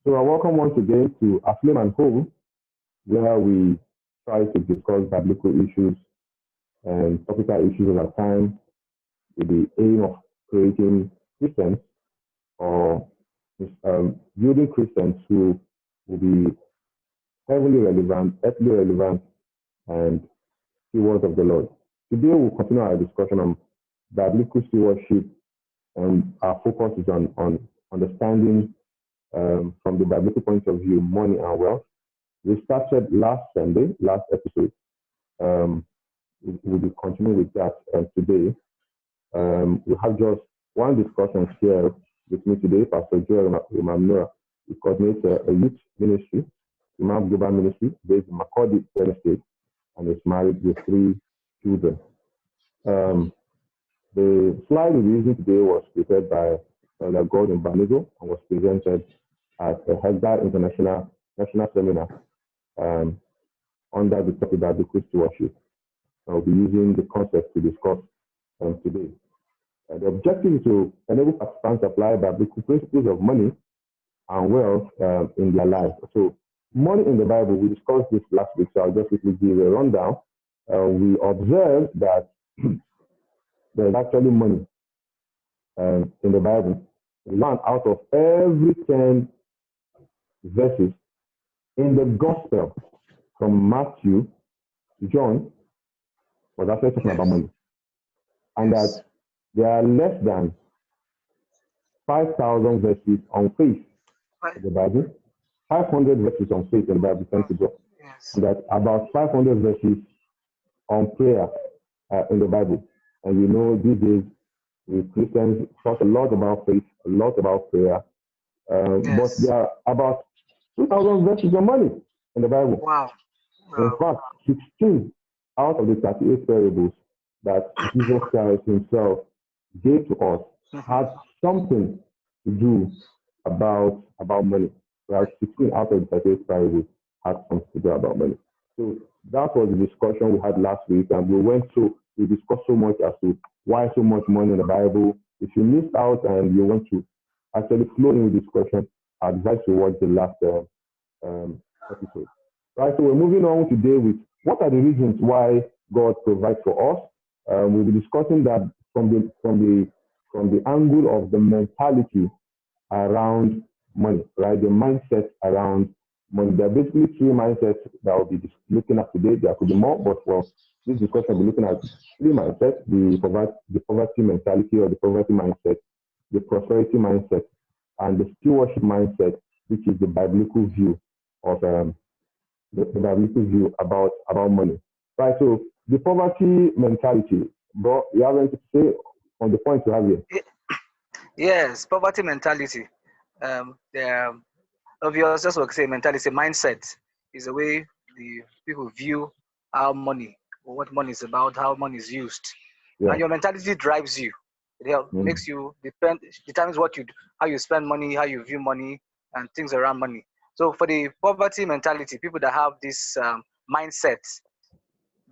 So I welcome once again to Aflame and Home, where we try to discuss biblical issues and topical issues of our time with the aim of creating Christians or building Christians who will be heavily relevant, ethically relevant, and stewards of the Lord. Today we'll continue our discussion on biblical stewardship, and our focus is on understanding from the biblical point of view money and wealth. We started last Sunday, last episode. We'll be continuing with that today. We have just one discussion here with me today, Pastor Joel Imam. He coordinates a youth ministry, Imam Global Ministry, based in Makurdi, State, and is married with 3 children. The slide we're using today was prepared by Elder Gordon Banigo and was presented at the Haggai International National Seminar under the topic of biblical stewardship. I'll be using the concept to discuss today. The objective is to enable participants to apply biblical principles of money and wealth in their lives. So, money in the Bible, we discussed this last week, so I'll just quickly give a rundown. We observed that there's actually money in the Bible. 1 out of every 10 verses in the Gospel from Matthew to John was actually talking about money. And that there are less than 5,000 verses on faith in the Bible, 500 verses on faith in the Bible, thank you, God. And that about 500 verses on prayer in the Bible. And you know, these days, we Christians talk a lot about faith, a lot about prayer, but there are about 2,000 verses on money in the Bible. Wow. In fact, 16 out of the 38 parables that Jesus Christ himself gave to us had something to do about money. Right? 16 out of the 38 parables had something to do about money. So that was the discussion we had last week, and we discussed so much as to why so much money in the Bible. If you missed out and you want to actually flow in with discussion, I advise you watch the last episode. Right, so we're moving on today with what are the reasons why God provides for us. We'll be discussing that from the angle of the mentality around money, right? The mindset around money. There are basically 3 mindsets that we'll be looking at today. There could be more, but for this discussion, we'll be looking at 3 mindsets: the poverty mentality or the poverty mindset, the prosperity mindset, and the stewardship mindset, which is the biblical view of the biblical view about money. Right. So the poverty mentality, bro, you have anything to say on the point you have here? Yes, poverty mentality. The obvious, just like say, mentality, mindset is the way the people view how money, or what money is about, how money is used, and your mentality drives you. It makes you determines what you do, how you spend money, how you view money, and things around money. So for the poverty mentality, people that have this mindset,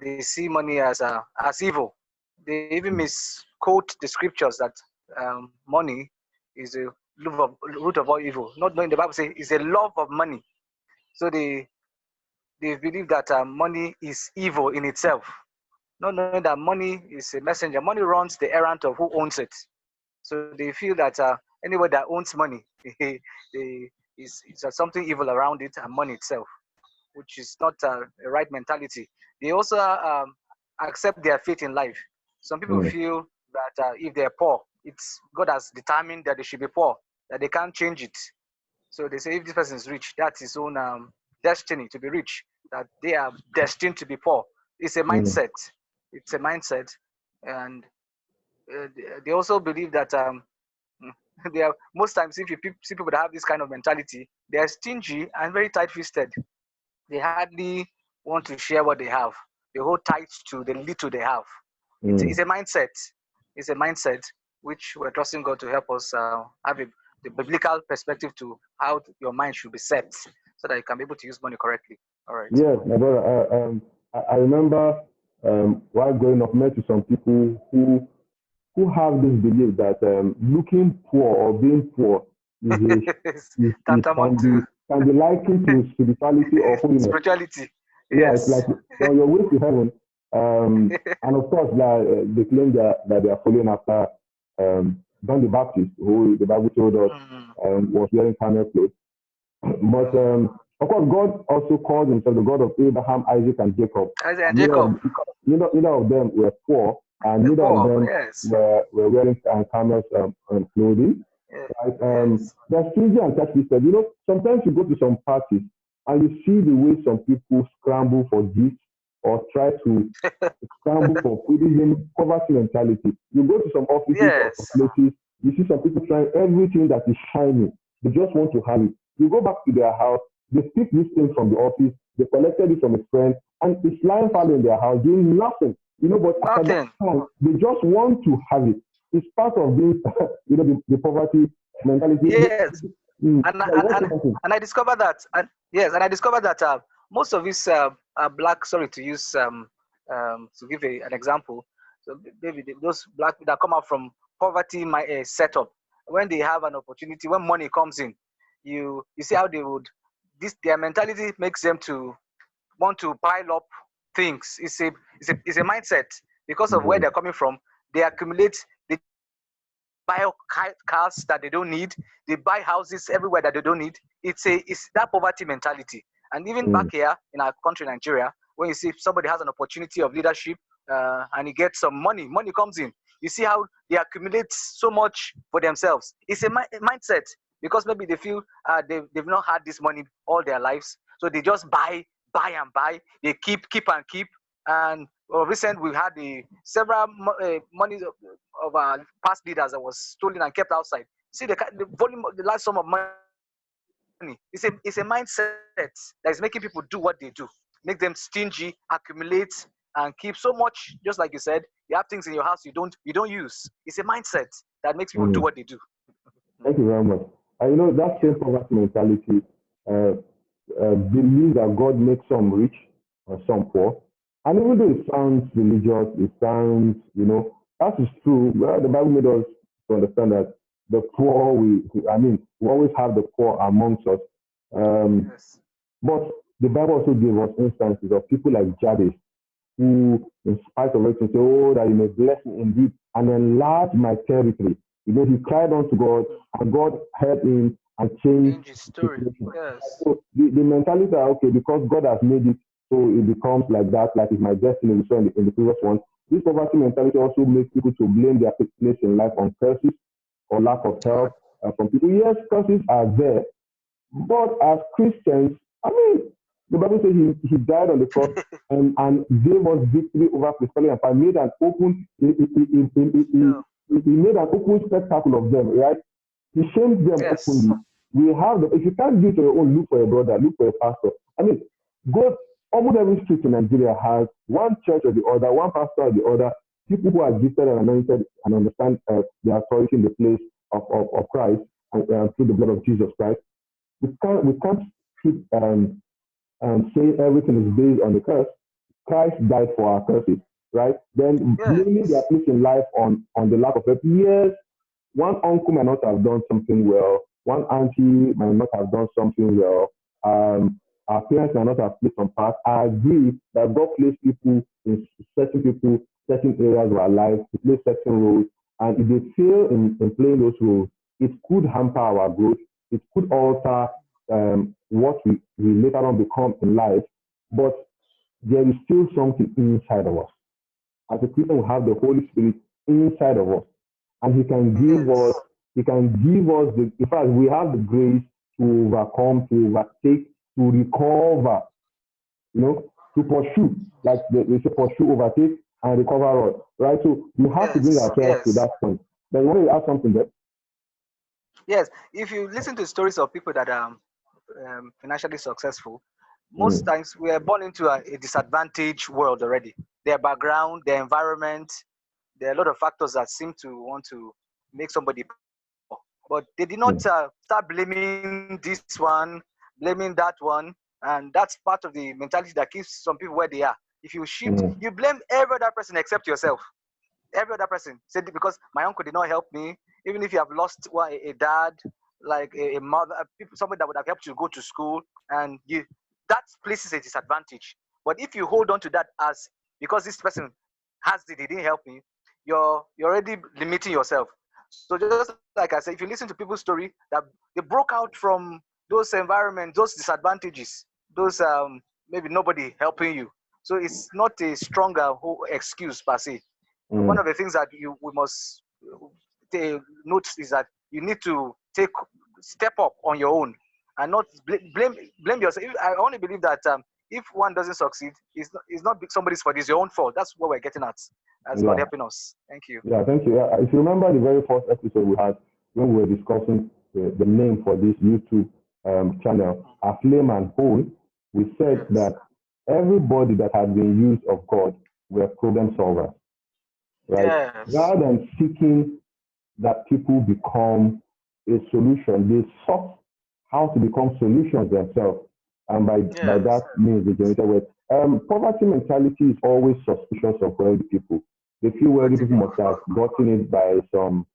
they see money as evil. They even misquote the scriptures that money is a root of all evil. Not knowing the Bible says it's a love of money. So they believe that money is evil in itself. Not knowing that money is a messenger. Money runs the errand of who owns it. So they feel that anybody that owns money is something evil around it and money itself, which is not a right mentality. They also accept their fate in life. Some people feel that if they're poor, it's God has determined that they should be poor, that they can't change it. So they say if this person is rich, that's his own destiny to be rich, that they are destined to be poor. It's a mindset. It's a mindset. And they also believe that they are, most times, if you see people that have this kind of mentality, they are stingy and very tight-fisted. They hardly want to share what they have. They hold tight to the little they have. It's a mindset. It's a mindset which we're trusting God to help us have the biblical perspective to how your mind should be set so that you can be able to use money correctly. All right. Yes, my brother. I remember while growing up, met with some people who have this belief that looking poor or being poor Tantamount to can be likened to spirituality or holiness. spirituality. Yeah, it's Yes. like on your way to heaven, and of course they claim that they are following after John the Baptist, who the Bible told us was wearing camel clothes. But of course, God also called himself the God of Abraham, Isaac, and Jacob. Isaac and And Jacob, neither of them were poor, and the neither of poor. them Yes. were wearing camels clothing. Right? Yes. There's Stingy and Catch said, sometimes you go to some parties and you see the way some people scramble for gifts or try to scramble for food, even poverty mentality. You go to some offices or some Yes. places, you see some people trying everything that is shiny. They just want to have it. You go back to their house, they pick this thing from the office, they collected it from a friend, and it's lying fallow in their house doing nothing. But at that Nothing. time, they just want to have it. It's part of being, the poverty mentality. Yes. Mm. And Yeah, and, and, and I discovered that. And yes, and I discovered that most of these black. Sorry to use to give an example. So maybe those black that come out from poverty setup, when they have an opportunity, when money comes in, you see how they would. Their mentality makes them to want to pile up things. It's a mindset because of where they're coming from. They accumulate. They buy cars that they don't need. They buy houses everywhere that they don't need. It's that poverty mentality. And even back here in our country, Nigeria, when you see somebody has an opportunity of leadership and he gets some money comes in. You see how they accumulate so much for themselves. It's a mindset because maybe they feel they've not had this money all their lives, so they just buy and buy. They keep and keep. And recent we had the several monies of our past leaders that was stolen and kept outside. See the volume, the large sum of money. It's a mindset that is making people do what they do, make them stingy, accumulate, and keep so much. Just like you said, you have things in your house you don't use. It's a mindset that makes people do what they do. Thank you very much. That same poverty mentality believes that God makes some rich or some poor. And even though it sounds religious, it sounds, that is true. Well, the Bible made us to understand that the poor, we always have the poor amongst us. Yes. But the Bible also gave us instances of people like Jabez, who, in spite of everything, say, "Oh, that you may bless me indeed and enlarge my territory." He cried unto God, and God heard him and changed Change his his story. situation. Yes. So the mentality that, okay, because God has made it, so it becomes like that, like it's my destiny, we saw in the previous one. This poverty mentality also makes people to blame their place in life on curses or lack of help from people. Yes, curses are there, but as Christians, the Bible says he died on the cross and gave us victory over principality and power, made an open, he made an open spectacle of them, right? He shamed them Yes. openly. If you can't do it on your own, look for a brother, look for a pastor. God, almost every street in Nigeria has one church or the other, one pastor or the other, people who are gifted and anointed and understand the authority in the place of Christ and through the blood of Jesus Christ. We can't keep saying everything is based on the curse. Christ died for our curses, right? Then blaming their place in life on the lack of help. Yes, one uncle might not have done something well. One auntie might not have done something well. Our parents might not have played some part. I agree that God placed people in certain areas of our life to play certain roles. And if they fail in playing those roles, it could hamper our growth. It could alter what we later on become in life. But there is still something inside of us. As a Christian, we have the Holy Spirit inside of us, and He can give us. He can give us in fact, we have the grace to overcome, to overtake, to recover. To pursue, like they say, pursue, overtake, and recover all. Right. So we have to bring ourselves to that point. Then when you ask something there. Yes. If you listen to stories of people that are financially successful, most times we are born into a disadvantaged world already. Their background, their environment, there are a lot of factors that seem to want to make somebody poor. But they did not start blaming this one, blaming that one, and that's part of the mentality that keeps some people where they are. If you shift, you blame every other person except yourself. Every other person said because my uncle did not help me. Even if you have lost a dad, like a mother, somebody that would have helped you go to school, and that places a disadvantage. But if you hold on to that as because this person has it, he didn't help me, you're already limiting yourself. So just like I said, if you listen to people's story that they broke out from those environments, those disadvantages, those maybe nobody helping you. So it's not a stronger excuse per se. One of the things that we must note is that you need to step up on your own and not blame yourself. I only believe that if one doesn't succeed, it's not somebody's fault. It's your own fault. That's what we're getting at. That's God Yeah. helping us. Thank you. Yeah, thank you. Yeah, if you remember the very first episode we had when we were discussing the name for this YouTube channel, Aflame and Whole, we said that everybody that had been used of God were problem solvers, right? Yes. Rather than seeking that people become a solution, they sought how to become solutions themselves, and by that means they generated wealth. Poverty mentality is always suspicious of wealthy people. They feel wealthy people must have gotten it by some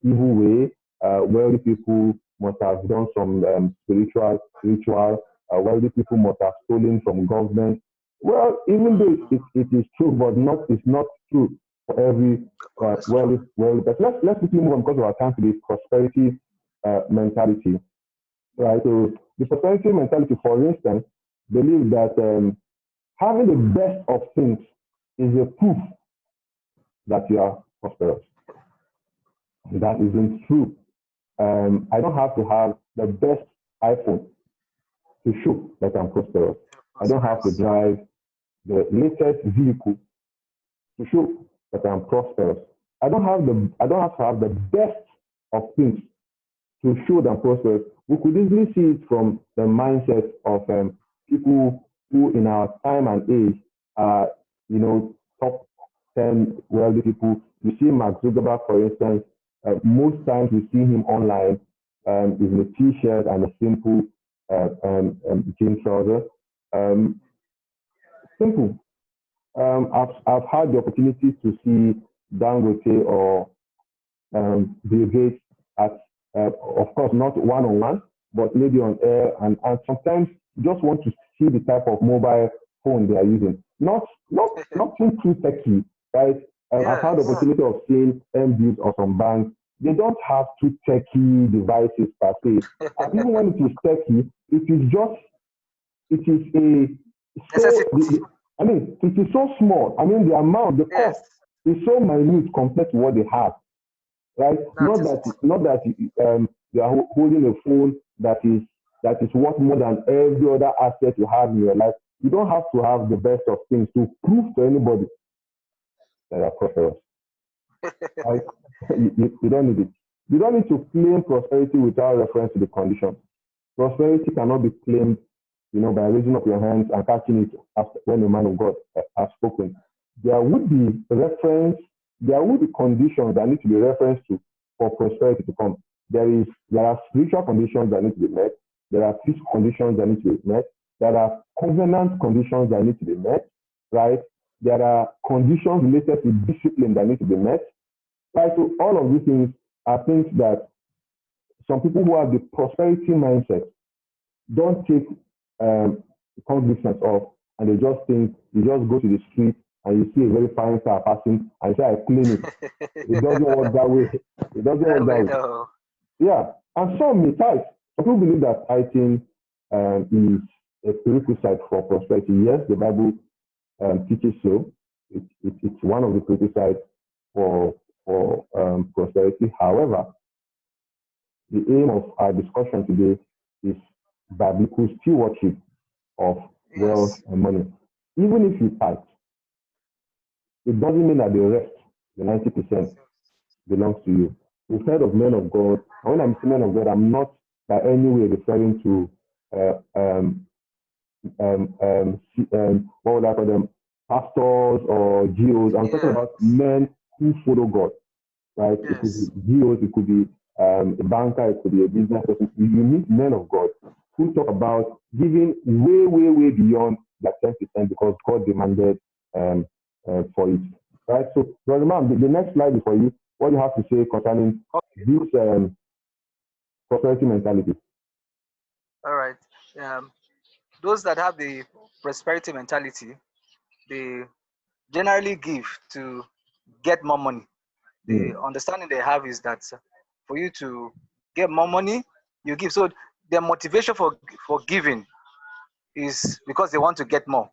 evil way. Wealthy people must have done some spiritual ritual. Wealthy people must have stolen from government. Well, even though it is true, but it's not true for every wealthy person. Let's quickly move on because of our time to the prosperity mentality. Right. So the prosperity mentality, for instance, believes that having the best of things is a proof that you are prosperous. That isn't true. I don't have to have the best iPhone to show that I'm prosperous. I don't have to drive the latest vehicle to show that I'm prosperous. I don't have to have the best of things to show that I'm prosperous. We could easily see it from the mindset of people who in our time and age are, top 10 wealthy people. You see Mark Zuckerberg, for instance, most times we see him online is in a t-shirt and a simple jean trouser. Simple. I've had the opportunity to see Dangote or Bill Gates at, of course, not one-on-one, but maybe on air, and sometimes you just want to see the type of mobile phone they are using. Nothing too techy, right? I've had the opportunity of seeing MDs or some banks. They don't have too techy devices per se. And even when it is techy, it is so small. I mean, the cost is so minute compared to what they have, right? Not that you are holding a phone that is worth more than every other asset you have in your life. You don't have to have the best of things to prove to anybody that you are prosperous. Right? You don't need it. You don't need to claim prosperity without reference to the conditions. Prosperity cannot be claimed, by raising up your hands and catching it after when the man of God has spoken. There would be conditions that need to be referenced to for prosperity to come. There are spiritual conditions that need to be met. There are physical conditions that need to be met. There are covenant conditions that need to be met, right? There are conditions related to discipline that need to be met, right? So all of these things are things that some people who have the prosperity mindset don't take cognizance of, and they just think, you just go to the street and you see a very fine car passing and you say, I claim it. It doesn't work that way. It doesn't work that way. No. Yeah. And some tithe. Some people believe that tithing is a prerequisite for prosperity. Yes, the Bible teaches so. It's one of the prerequisites for prosperity. However, the aim of our discussion today is biblical stewardship of wealth and money. Even if you tithe, it doesn't mean that the rest, the 90%, belongs to you. We've heard of men of God. And when I'm saying men of God, I'm not by any way referring to what would I call them, pastors or GOs. I'm talking about men who follow God, right? It could be GOs, it could be a banker, it could be a business person. You need men of God who talk about giving way beyond that 10% because God demanded for it, right? So, Brother Man, the next slide is for you. What do you have to say concerning this prosperity mentality? All right. Those that have the prosperity mentality, they generally give to get more money. The Mm. understanding they have is that for you to get more money, you give. So their motivation for giving is because they want to get more.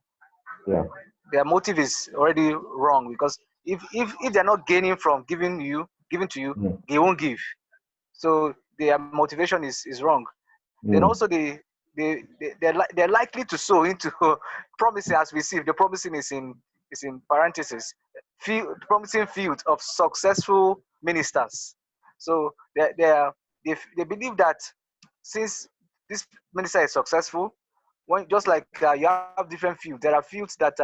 Yeah. Their motive is already wrong, because if they're not gaining from giving to you, Mm. they won't give. So their motivation is wrong. Then Mm. also they're likely to sow into promising, as we see. The promising is in parentheses. Promising field of successful ministers. So they believe that since this minister is successful, when just like you have different fields, there are fields that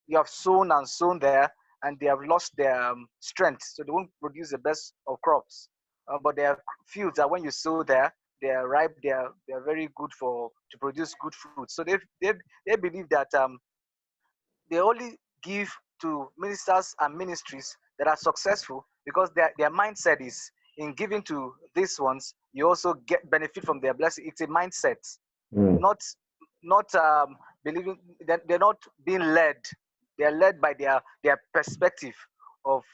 you have sown there, and they have lost their strength, so they won't produce the best of crops. But there are fields that when you sow there, they are ripe, they are very good to produce good fruit. So they believe that they only give to ministers and ministries that are successful, because their mindset is, in giving to these ones, you also get benefit from their blessing. It's a mindset, Mm. not believing that they're not being led. They're led by their perspective of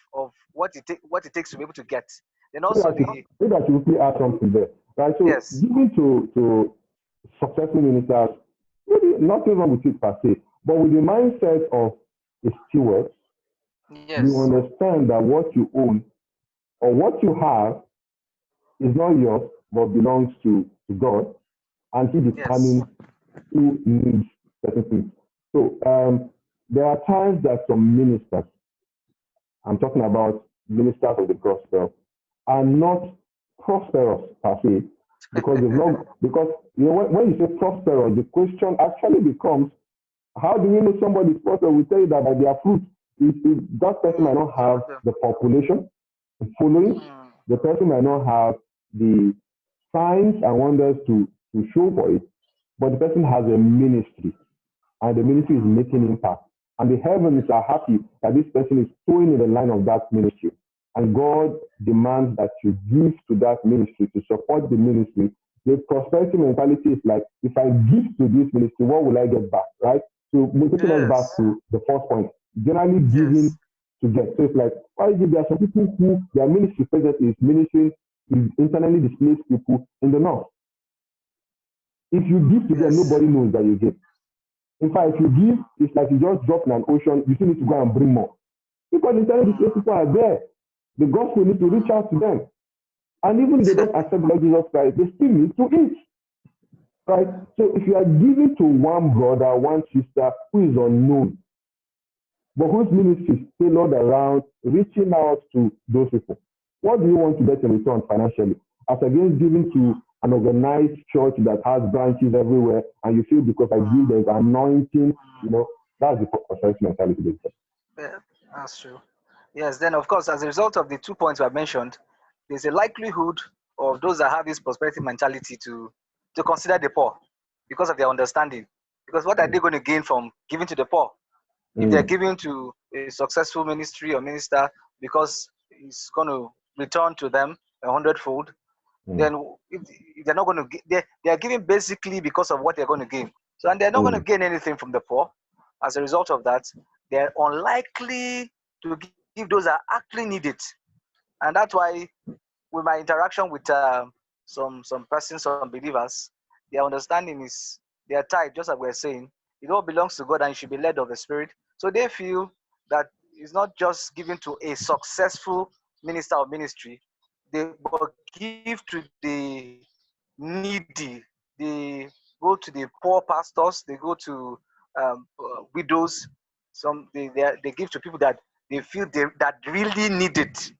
what it takes to be able to get. Then also Maybe I should quickly add something there. Right. So yes, giving to successful ministers, maybe nothing wrong with it per se, but with the mindset of a steward, you yes, understand that what you own or what you have is not yours but belongs to God, and He yes, determines who needs certain things. So there are times that some ministers, I'm talking about ministers of the gospel, are not prosperous per se, because they've not, because when you say prosperous, the question actually becomes, how do we know somebody is prosperous? We tell you that by their fruit. If that person might not some have of them. the population, the following, Mm, the person might not have the signs and wonders to show for it, but the person has a ministry, and the ministry is mm, making impact. And the heavens are happy that this person is sowing in the line of that ministry. And God demands that you give to that ministry to support the ministry. The prosperity mentality is like, if I give to this ministry, what will I get back? Right? So we're taking us back yes, to the first point. Generally giving yes, to get. So it's like, why give? There are some people who their ministry present is ministering to internally displaced people in the north. If you give to them, yes. nobody knows that you give. In fact, if you give, it's like you just drop in an ocean, you still need to go and bring more. Because the internally displaced Mm, people are there. The gospel needs to reach mm. out to them. And even if they don't accept Lord Jesus Christ, they still need to eat. Right? So if you are giving to one brother, one sister who is unknown, but whose ministry is tailored around reaching out to those people, what do you want to get in return financially? As against giving to an organized church that has branches everywhere, and you feel because I give, there's anointing, that's the prosperity mentality. Yeah, that's true. Yes, then of course, as a result of the 2 points we have mentioned, there's a likelihood of those that have this prosperity mentality to consider the poor because of their understanding. Because what are they going to gain from giving to the poor? If they're Mm, giving to a successful ministry or minister because it's going to return to them 100-fold, mm, then if they're not going to, they are giving basically because of what they're going to gain. So, and they're not going to mm, gain anything from the poor. As a result of that, they're unlikely to give those that actually need it. And that's why, with my interaction with some persons, some believers, their understanding is their tithe, just like we're saying, it all belongs to God and it should be led of the Spirit. So they feel that it's not just given to a successful minister or ministry, they but give to the needy. They go to the poor pastors, they go to widows. They give to people that they feel that really need it.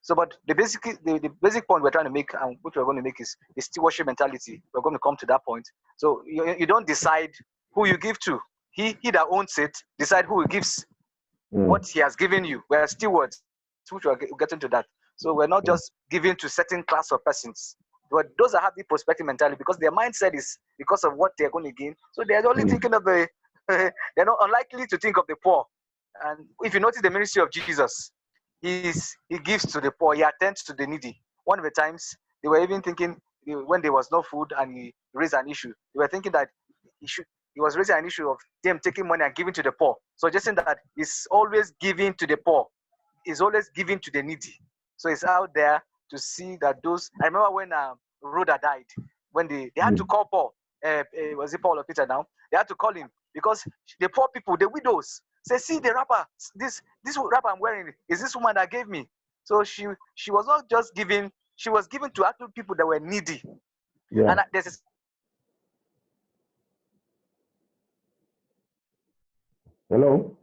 So, but the basic point we're trying to make, and which we're going to make, is the stewardship mentality. We're going to come to that point. So you don't decide who you give to. He that owns it decide who he gives mm, what he has given you. We're stewards, which we're getting to that. So we're not mm, just giving to certain class of persons. But those that have the prospective mentality, because their mindset is because of what they're going to gain. So they're only mm, thinking of they're not unlikely to think of the poor. And if you notice the ministry of Jesus, he gives to the poor, he attends to the needy. One of the times they were even thinking when there was no food and he raised an issue, they were thinking that he was raising an issue of them taking money and giving to the poor. So just saying that he's always giving to the poor, he's always giving to the needy. So it's out there to see that those. I remember when Rhoda died, when they had to call Paul. Was it Paul or Peter now? They had to call him because the poor people, the widows, say, see the wrapper, this wrapper I'm wearing is this woman that gave me. So she was not just giving, she was giving to actual people that were needy. Yeah. And there's a Hello?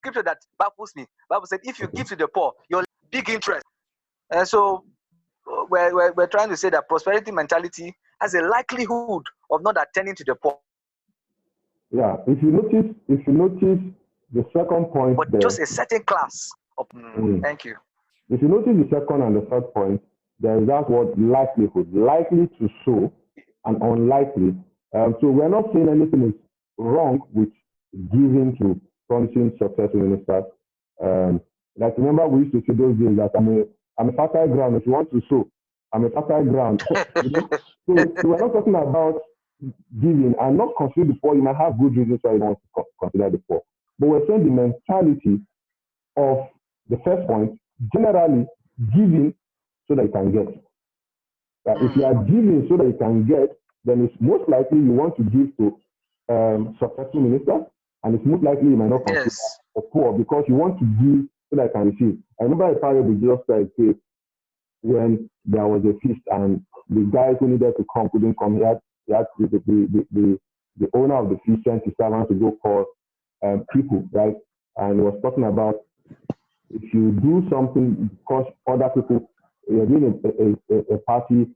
scripture that baffles me. Bible said, if you give to the poor, you're big interest. And so we're trying to say that prosperity mentality has a likelihood of not attending to the poor. Yeah, if you notice the second point but there, just a certain class of thank you. If you notice the second and the third point, there is that word likelihood, likely to sow and unlikely. So we're not saying anything is wrong with giving to promising successful ministers. Like remember we used to say those days that I'm a fertile ground. If you want to sow, I'm a fertile ground. So we're not talking about giving and not consider the poor. You might have good reasons why you don't want to consider the poor. But we're saying the mentality of the first point, generally giving so that you can get. If you are giving so that you can get, then it's most likely you want to give to successful ministers, and it's most likely you might not consider the poor because you want to give so that you can receive. I remember a parable Jesus Christ gave when there was a feast and the guys who needed to come couldn't come. He had the owner of the feast sent his servant to go call people, right? And he was talking about if you do something because other people, you're doing a party,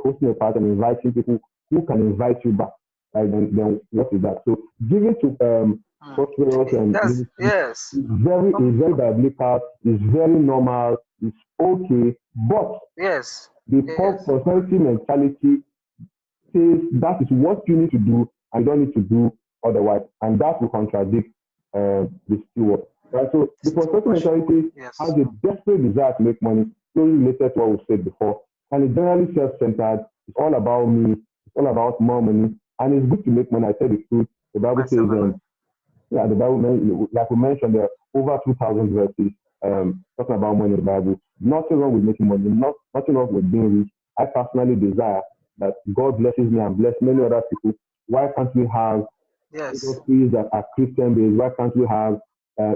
hosting a party and inviting people who can invite you back, right? Then what is that? So giving to prosperous and yes, is very biblical, is very normal, it's okay, but yes, the prosperity mentality says that is what you need to do and you don't need to do otherwise, and that will contradict the steward. Right, so the prosperity mentality has a desperate desire to make money, closely related to what we said before, and it's generally self-centered. It's all about me. It's all about more money, and it's good to make money. I said the truth. The Bible says, the Bible, like we mentioned, there are over 2,000 verses talking about money in the Bible. Nothing wrong with making money. Nothing wrong with being rich. I personally desire that God blesses me and bless many other people. Why can't we have industries that are Christian-based? Why can't we have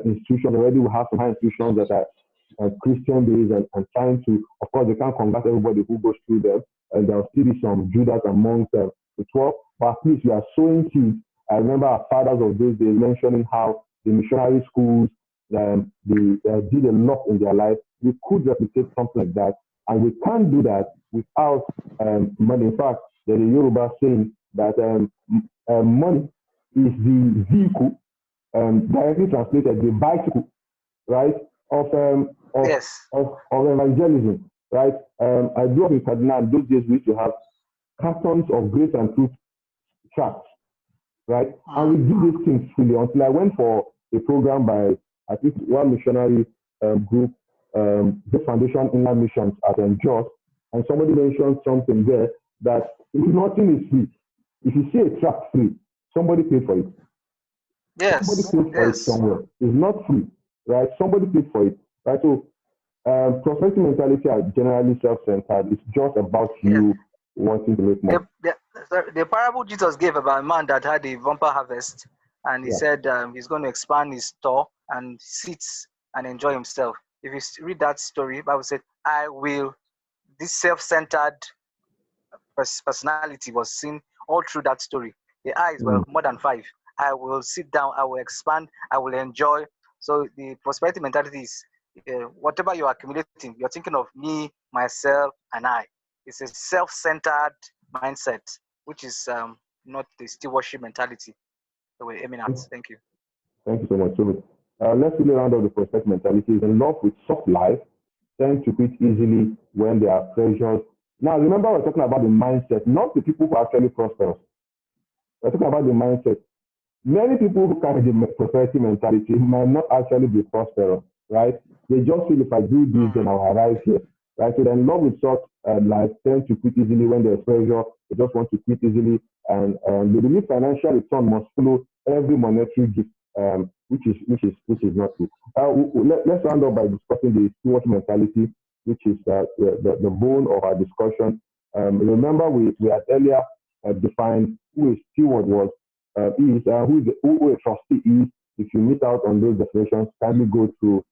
institutions? Already we have some high institutions that are Christian-based and trying to, of course, they can't convert everybody who goes through them, and there will still be some Judas amongst the 12, but at least we are sowing seeds. I remember our fathers of those days mentioning how the missionary schools, they did a lot in their life. We could replicate something like that, and we can't do that without money. In fact, there's a Yoruba saying that money is the vehicle, directly translated, the bicycle, right, of evangelism, right? I grew up in Kaduna. Those days we used to have cartons of Grace and Truth tracts, right? And we do these things freely until I went for a program by, I think, one missionary group, the Foundation Inland Missions at Jos, and somebody mentioned something there that nothing is free. If you see a tract free, somebody paid for it. Somebody paid for it somewhere. It's not free, right? Somebody paid for it, right? So prosperity mentality are generally self-centered. It's just about you wanting to make money. The parable Jesus gave about a man that had a bumper harvest, and he said he's going to expand his store and sit and enjoy himself. If you read that story, Bible said, this self-centered personality was seen all through that story. The eyes were more than 5. I will sit down, I will expand, I will enjoy. So the prosperity mentality is whatever you're accumulating, you're thinking of me, myself, and I. It's a self-centered mindset, which is not the stewardship mentality that we're aiming at. Thank you. Thank you so much. So, let's really round up the prosperity mentality. Is in love with soft life, tend to quit easily when there are pressures. Now, remember, we're talking about the mindset, not the people who are actually prosperous. We're talking about the mindset. Many people who carry the prosperity mentality might not actually be prosperous, right? They just feel if I do this, then I'll arrive here, right? So then love with such life tend to quit easily when there's pressure. They just want to quit easily, and they believe financial return must follow every monetary gift, which is not true. Let's round up by discussing the steward mentality, which is the bone of our discussion. Remember, we had earlier defined who a steward was, who a trustee is. If you miss out on those definitions, kindly go to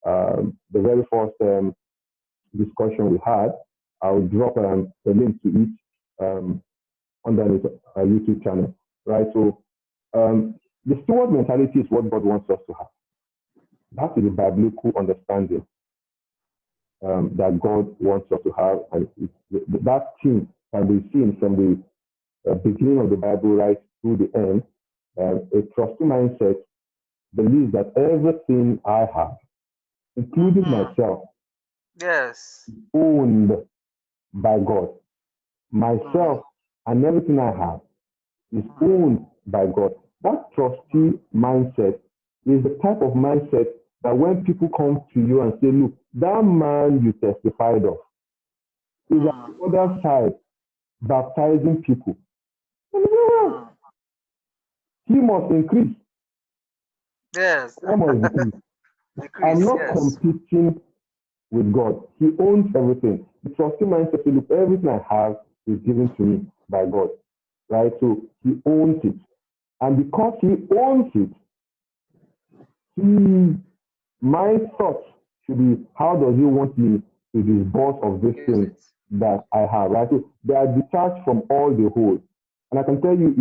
the very first discussion we had. I'll drop a link to it under the YouTube channel, right? So the steward mentality is what God wants us to have. That is the biblical understanding that God wants us to have, and that thing can be seen from the beginning of the Bible right through the end. A trusting mindset believes that everything I have, including myself, yes, owned by God. Myself and everything I have is owned by God. That trustee mindset is the type of mindset that when people come to you and say, look, that man you testified of is on the other side baptizing people. He must increase. Yes. I must decrease. I'm not competing with God. He owns everything. The trusting mindset is, look, everything I have is given to me by God. Right? So he owns it. And because he owns it, my thoughts should be, how does he want me to dispose of this thing that I have? Right? So they are detached from all the whole. And I can tell you,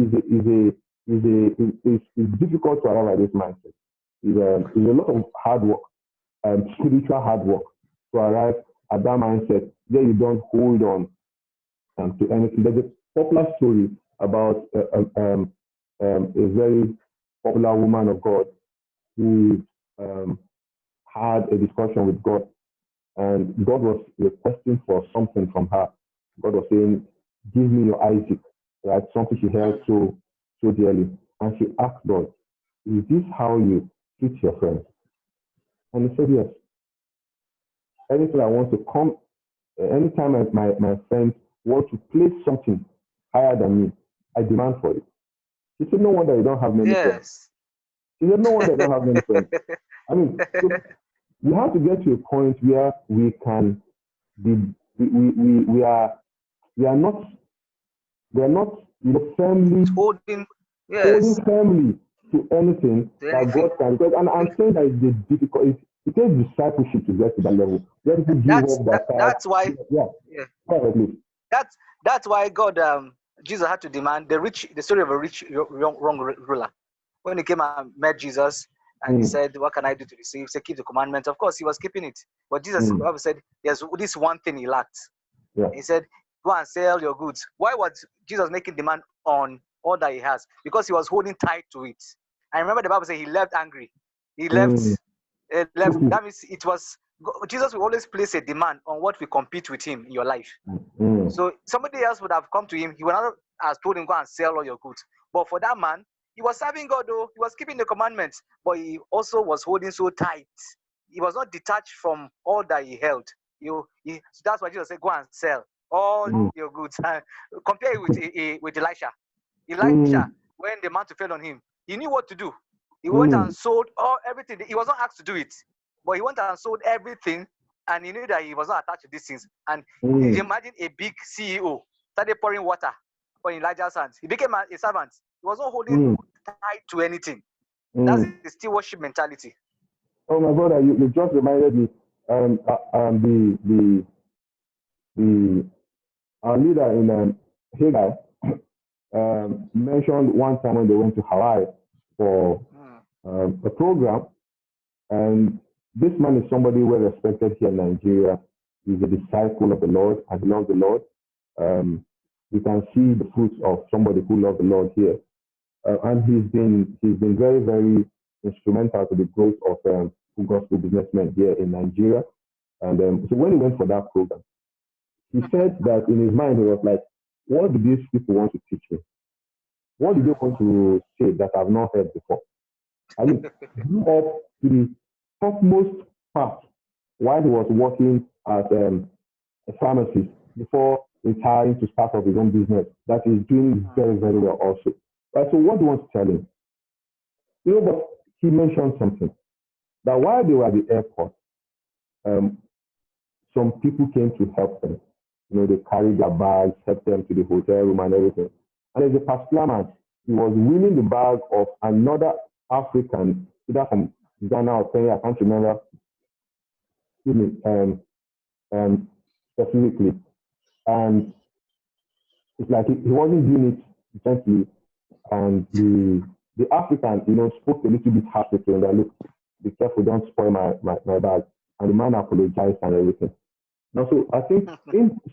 it's difficult to arrive at this mindset. It's a lot of hard work, spiritual hard work, to arrive at that mindset. There you don't hold on to anything. There's a popular story about a very popular woman of God who had a discussion with God, and God was requesting for something from her. God was saying, "Give me your Isaac," right? Something she held so dearly, and she asked God, "Is this how you treat your friends?" And he said, "Yes. Anything I want to come, anytime my friends want to place something higher than me, I demand for it." He said, "No wonder you don't have many friends." He said, "No wonder you don't have many friends." I mean, so we have to get to a point where we can be, we are not firmly holding firmly to anything that God can. Because, and I'm saying that it's difficult. It takes discipleship to get to that level. Where people give up that that's why. That's why God, Jesus had to demand the story of a rich wrong ruler. When he came and met Jesus, and he said, "What can I do to receive?" He said, "Keep the commandments." Of course, he was keeping it. But Jesus said, "There's this one thing he lacked." Yeah. He said, "Go and sell your goods." Why was Jesus making demand on all that he has? Because he was holding tight to it. I remember the Bible said he left angry. He left. That means it was Jesus will always place a demand on what will compete with him in your life. So somebody else would have come to him. He would not have told him, "Go and sell all your goods." But for that man, he was serving God, though. He was keeping the commandments, but he also was holding so tight. He was not detached from all that he held. So that's why Jesus said, "Go and sell all your goods." Compare it with Elisha. Elisha, when the mantle fell on him, he knew what to do. He went and sold everything. He was not asked to do it, but he went and sold everything, and he knew that he was not attached to these things. And imagine a big CEO started pouring water on Elijah's hands. He became a servant. He was not holding tight to anything. That's the stewardship mentality. Oh my brother, you just reminded me. Our leader in Haggai mentioned one time when they went to Hawaii for a program, and this man is somebody well respected here in Nigeria. He's a disciple of the Lord and he loves the Lord. We can see the fruits of somebody who loves the Lord here, and he's been very, very instrumental to the growth of gospel businessmen here in Nigeria. And so when he went for that program, he said that in his mind he was like, "What do these people want to teach me? What do they want to say that I've not heard before?" I mean, grew up to the topmost part while he was working as a pharmacist before retiring to start up his own business that is doing very, very well also. Right, so what do you want to tell him? But he mentioned something that while they were at the airport, some people came to help them. They carried their bags, helped them to the hotel room and everything. And there's a particular man, he was winning the bag of another African, either from Ghana or Kenya, I can't remember, specifically. And it's like he wasn't doing it gently. And the African, spoke a little bit harshly to him that, look, be careful, don't spoil my bag. And the man apologized and everything. Now, so I think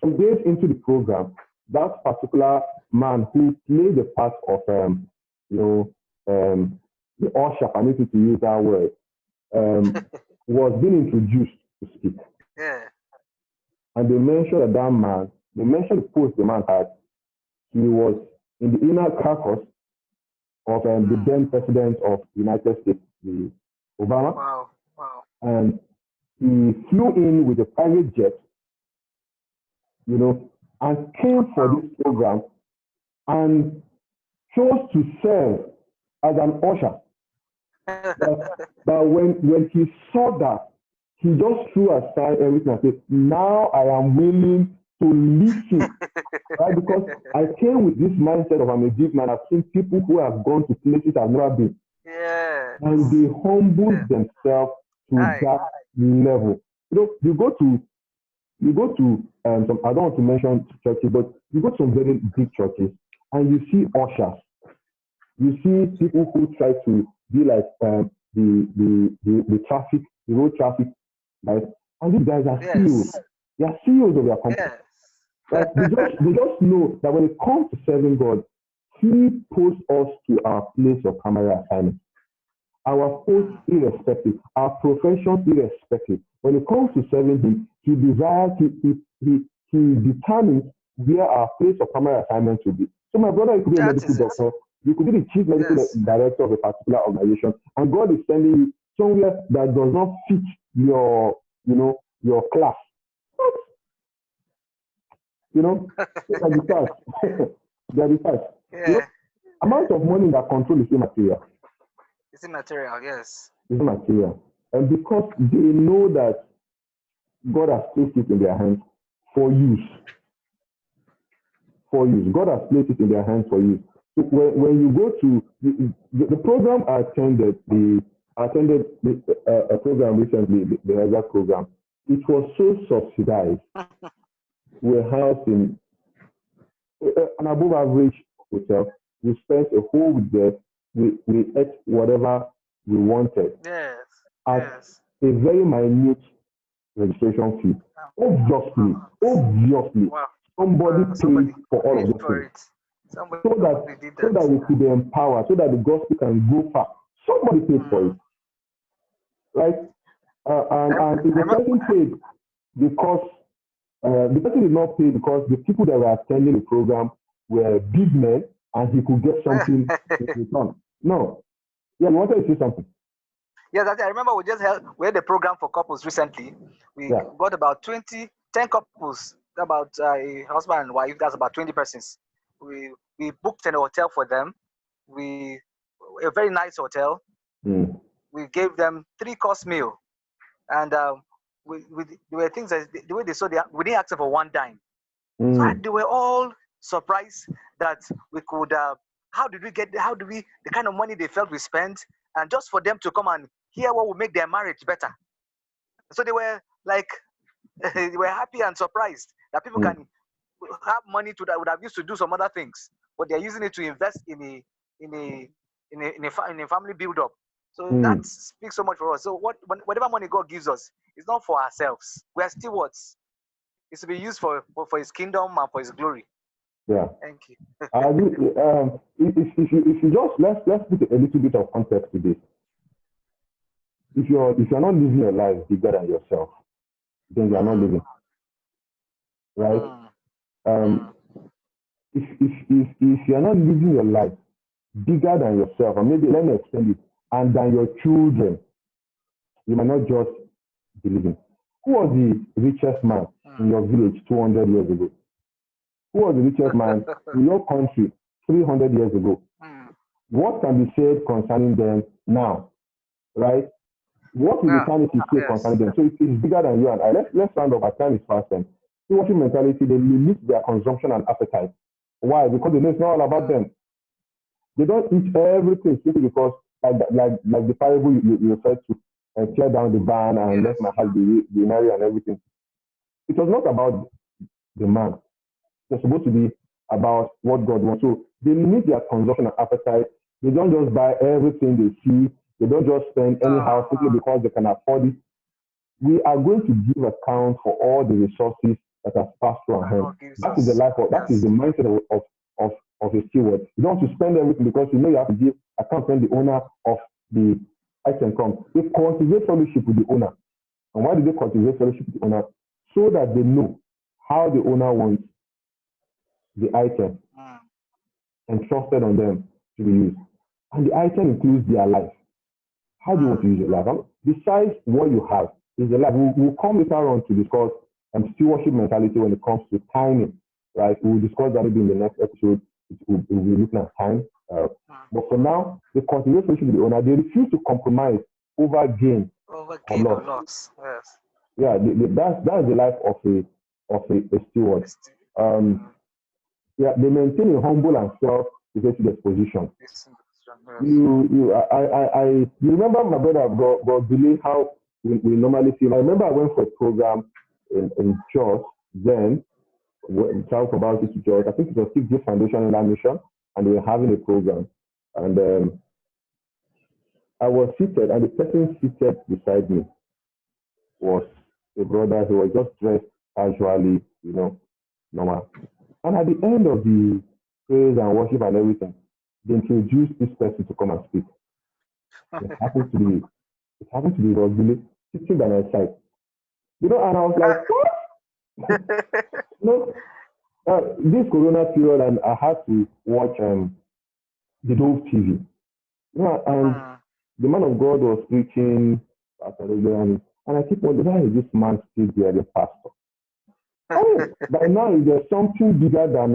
some days into the program, that particular man who played the part of, the usher, I need to use that word, was being introduced to speak. Yeah. And they mentioned that man, they mentioned the post the man had. He was in the inner caucus of the then president of the United States, Obama. Wow. And he flew in with a private jet, and came for this program and chose to serve as an usher. But when he saw that, he just threw aside everything and said, now I am willing to listen. Right? Because I came with this mindset of I'm a big man. I've seen people who have gone to places I've never been. Yeah. And they humbled themselves to that level. You go to some, I don't want to mention churches, but you go to some very big churches and you see ushers. You see people who try to be like the traffic, the road traffic, right? And these guys are CEOs. They are CEOs of their company. Yes. Right? They just know that when it comes to serving God, He puts us to our place of primary assignment. Our post irrespective, our profession irrespective. When it comes to serving Him, He desires, He determines where our place of primary assignment should be. So my brother, you could be a medical doctor, you could be the chief medical director of a particular organization, and God is sending you somewhere that does not fit your class. They're the fact. Yeah. Amount of money that control is immaterial. It's immaterial, yes. It's immaterial. And because they know that God has placed it in their hands for use. For use. God has placed it in their hands for use. So when you go to the program I attended, a program recently, the Hazard program. It was so subsidized. We're housed in an above average hotel. We spent a whole week there. We ate whatever we wanted. Yes. At a very minute registration fee. Obviously, somebody paid for all of this thing. So that we could be empowered, so that the gospel can go far. Somebody paid for it. Right? And if the person paid because the person did not pay because the people that were attending the program were big men and he could get something in return. No. Yeah, you wanted to say something. Yes, I remember we had a program for couples recently. We got about 10 couples, about a husband and wife, that's about 20 persons. We booked an hotel for them. A very nice hotel. We gave them 3-course meal. And there were things that the way they saw, we didn't ask them for one dime. So they were all surprised that we could, the kind of money they felt we spent, and just for them to come and hear what would make their marriage better. So they were like, they were happy and surprised that people can have money that would have used to do some other things, but they're using it to invest in a family build-up. So that speaks so much for us. So whatever money God gives us, it's not for ourselves. We are stewards. It's to be used for His kingdom and for His glory. Yeah. Thank you. If you just let's put a little bit of context to this. If you're not living your life bigger than yourself, then you are not living. Right? If you're not living your life bigger than yourself, or maybe let me explain it, and than your children, you might not just be living. Who was the richest man in your village 200 years ago? Who was the richest man in your country 300 years ago? What can be said concerning them now, right? What will eternity say concerning them? So it is bigger than you and I. Let's round up. Our time is fast. Stewardship mentality, they limit their consumption and appetite. Why? Because they know it's not all about them. They don't eat everything simply because, like the parable you referred to, and tear down the barn and let my heart be merry and everything. It was not about the man. It's supposed to be about what God wants. So they limit their consumption and appetite. They don't just buy everything they see. They don't just spend anyhow simply because they can afford it. We are going to give account for all the resources that have passed through our hands. That is the life of, that is the mindset of a steward. You don't want to spend everything because you know you have to give account when the owner of the item comes. They cultivate fellowship with the owner. And why do they cultivate fellowship with the owner? So that they know how the owner wants the item entrusted on them to be used. And the item includes their life. How do you want to use your life? Besides what you have, is the life. We'll come later on to discuss stewardship mentality when it comes to timing, right? We'll discuss that maybe in the next episode. We'll be looking at time. But for now, they cultivate fellowship with the owner. They refuse to compromise over gain or loss. Yes. Yeah, that's the life of a steward. Yeah, they maintain a humble and self-effacing position. You remember my brother God believe how we normally feel. I remember I went for a program in church then. We talked about it to church. I think it was 6 Day Foundation in that mission, and we were having a program. And I was seated, and the person seated beside me was a brother who was just dressed casually, normal. And at the end of the praise and worship and everything, they introduced this person to come and speak. It happened to be Rosville sitting by my side. And I was like, what? This Corona period, and I had to watch the Dove TV. And the man of God was preaching, and I keep wondering, why is this man still there, the pastor? By now, there's something bigger than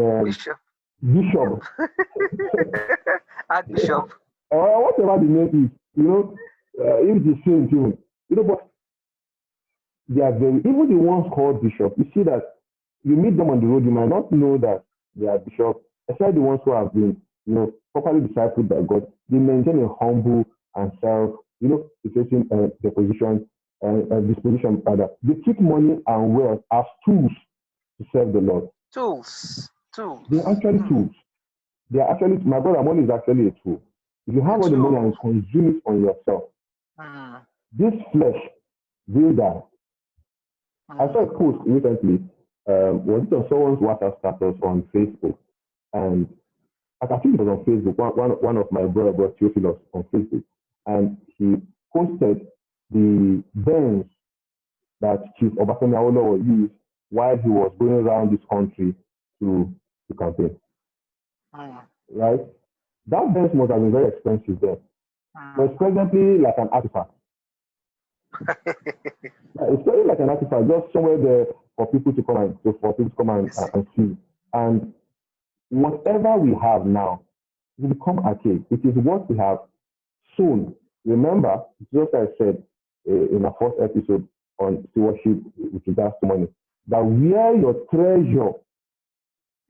Bishop. Archbishop. Or whatever the name is, if the same thing, but they are even the ones called bishop, you see that you meet them on the road, you might not know that they are bishop, except the ones who have been, properly discipled by God. They maintain a humble and effacing their position and disposition rather. They treat money and wealth as tools to serve the Lord. Tools. They're actually tools. They are actually, my brother, money is actually a tool. If you have all the money and consume it on yourself, this flesh will die. I saw a post recently, was it on someone's WhatsApp status on Facebook? And I think it was on Facebook, one of my brother Theophilus on Facebook, and he posted the Benz that Chief Obafemi Awolowo used while he was going around this country to campaign. Right? That Benz must have been very expensive then. But it's presently like an artifact. It's very like an artifact, just somewhere there for people to come and see. And whatever we have now will become archaic. It is what we have soon. Remember, just as I said in our first episode on stewardship with regards to money, that where your treasure,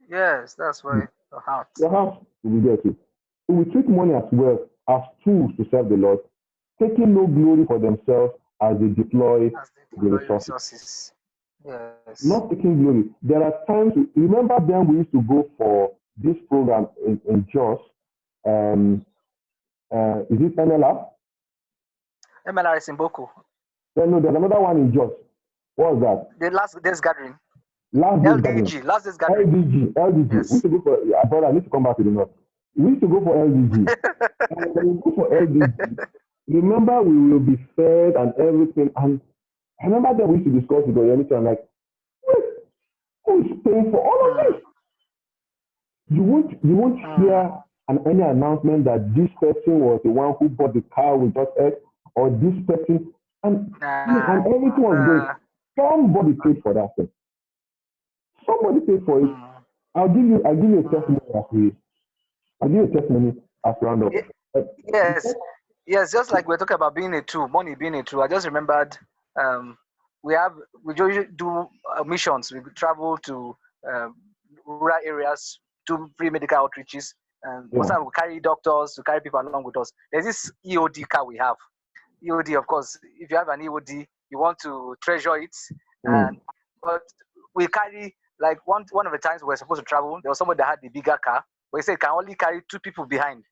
yes, that's where your heart will be there too. So we treat money as well as tools to serve the Lord, taking no glory for themselves as they deploy the resources. Yes. Not taking glory. There are times, remember then we used to go for this program in Jos. Is it MLR? MLR is in Boku. No, there's another one in Jos. What was that? The last day's gathering. LDG. Last day's gathering. LDG. Yes. We used to go for, I thought I need to come back to the north. We used to go for LDG. And when we go for LDG, remember we will be fed and everything. And I remember that we used to discuss with the I'm like, wait, who is paying for all of this? You won't hear any announcement that this person was the one who bought the car we just ate, or this person, and everything was great. Somebody paid for that thing. Somebody paid for it. I'll give you a testimony as we. I'll give you a testimony as round up. Yes, just like we're talking about being a tool, money being a tool. I just remembered we usually do missions. We travel to rural areas, do free medical outreaches, and most time we carry doctors to carry people along with us. There's this EOD car we have. EOD, of course, if you have an EOD, you want to treasure it, but we carry like one of the times we were supposed to travel. There was somebody that had the bigger car, but he said it can only carry 2 people behind.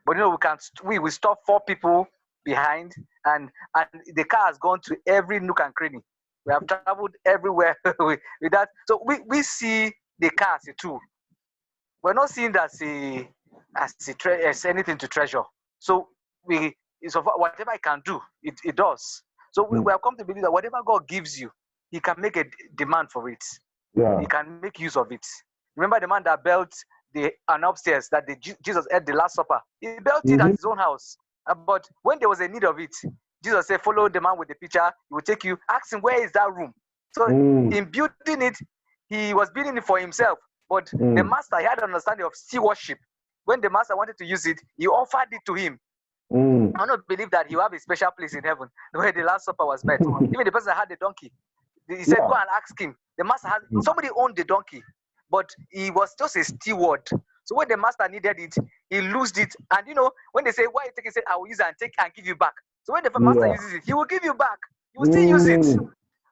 But we stop 4 people behind, and the car has gone to every nook and cranny. We have traveled everywhere with that. So we see the car as a tool. We're not seeing that as anything to treasure. So whatever I can do, it does. So we have come to believe that whatever God gives you, He can make a demand for it. Yeah. He can make use of it. Remember the man that built an upstairs that Jesus ate the Last Supper. He built it at his own house. But when there was a need of it, Jesus said, follow the man with the pitcher. He will take you. Ask him, where is that room? So in building it, he was building it for himself. But the master, he had an understanding of stewardship. When the master wanted to use it, he offered it to him. I don't believe that he will have a special place in heaven where the Last Supper was met. Even the person that had the donkey, he said, go and ask him. The master somebody owned the donkey, but he was just a steward. So when the master needed it, he loosed it. And when they say, why you take it, he said, I will use it and take and give you back. So when the master uses it, he will give you back. You will still use it.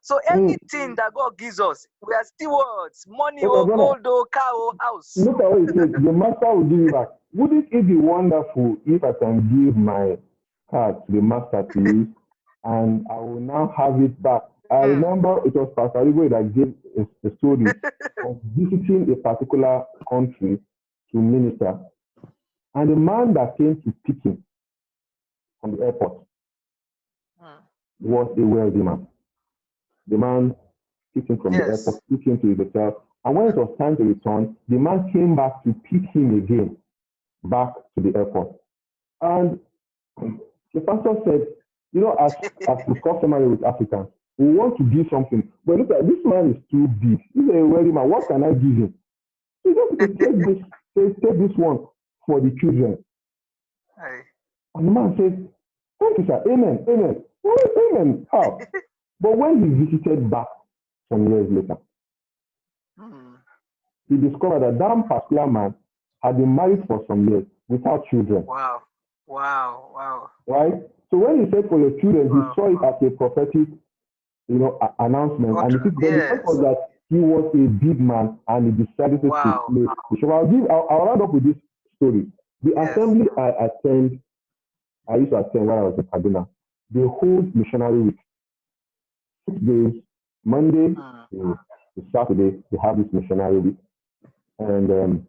So anything that God gives us, we are stewards. Money, gold, car, house. Look at what it says. The master will give you back. Wouldn't it be wonderful if I can give my car to the master to use, and I will now have it back? I remember it was Pastor Igwe that gave a story of visiting a particular country to minister, and the man that came to pick him from the airport was a wealthy man. The man picked him from the airport, took him to his hotel, and when it was time to return, the man came back to pick him again back to the airport. And the pastor said, as is customary with Africans, we want to give something, but look at this man is too big. He's a wealthy man. What can I give him? He just take this one for the children. And the man said, thank you, sir. Amen. Amen. Amen. How? But when he visited back some years later, he discovered that particular man had been married for some years without children. Wow. Right? So when he said for your children, he saw it as a prophetic, announcement. And the fact was that he was a big man and he decided to play. So I'll round up with this story. The assembly I used to attend when I was in Kaduna, they hold missionary week. 6 days, Monday to Saturday, they have this missionary week. And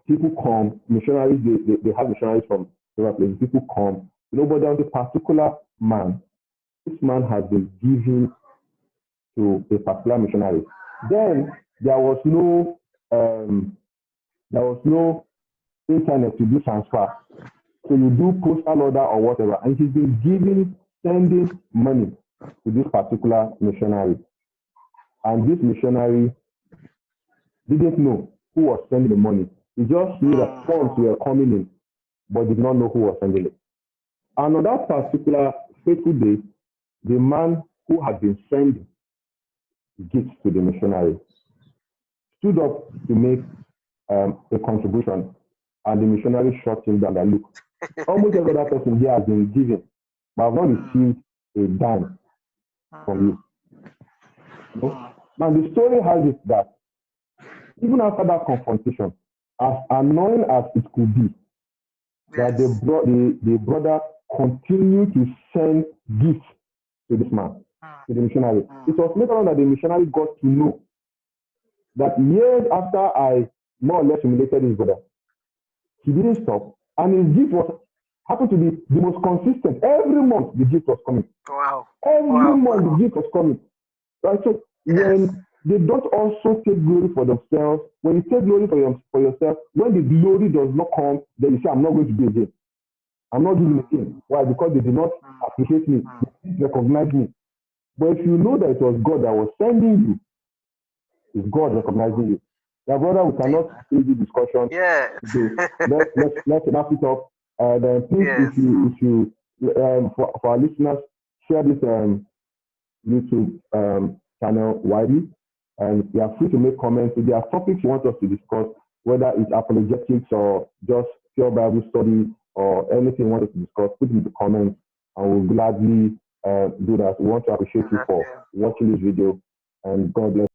people come, missionaries, they have missionaries from several places. People come, but there was a particular man. This man has been given to a particular missionary. Then there was no internet to do transfer. So you do postal order or whatever, and he's been sending money to this particular missionary. And this missionary didn't know who was sending the money. He just knew that funds were coming in, but did not know who was sending it. And on that particular fateful day, the man who had been sending gifts to the missionary stood up to make a contribution, and the missionary shot him down. That, look, almost every other person here has been given, but I've not received a dime from you. Now the story has it that even after that confrontation, as annoying as it could be, that the brother continued to send gifts to this man, to the missionary. It was later on that the missionary got to know that years after I more or less humiliated his brother, he didn't stop, and his gift happened to be the most consistent. Every month the gift was coming. Wow. Every month the gift was coming. Right? So when they don't also take glory for themselves, when you take glory for yourself, when the glory does not come, then you say, I'm not going to do it again. I'm not doing the thing. Why? Because they did not appreciate me, they didn't recognize me. But if you know that it was God that was sending you, it's God recognizing you. Now, brother, we cannot finish the discussion. Yeah. Let's wrap it up. Then please, Yes. if you for our listeners, share this YouTube channel widely, and you are free to make comments. If there are topics you want us to discuss, whether it's apologetics or just pure Bible study or anything you want us to discuss, put it in the comments, and we'll gladly do that. We want to appreciate you for watching this video, and God bless.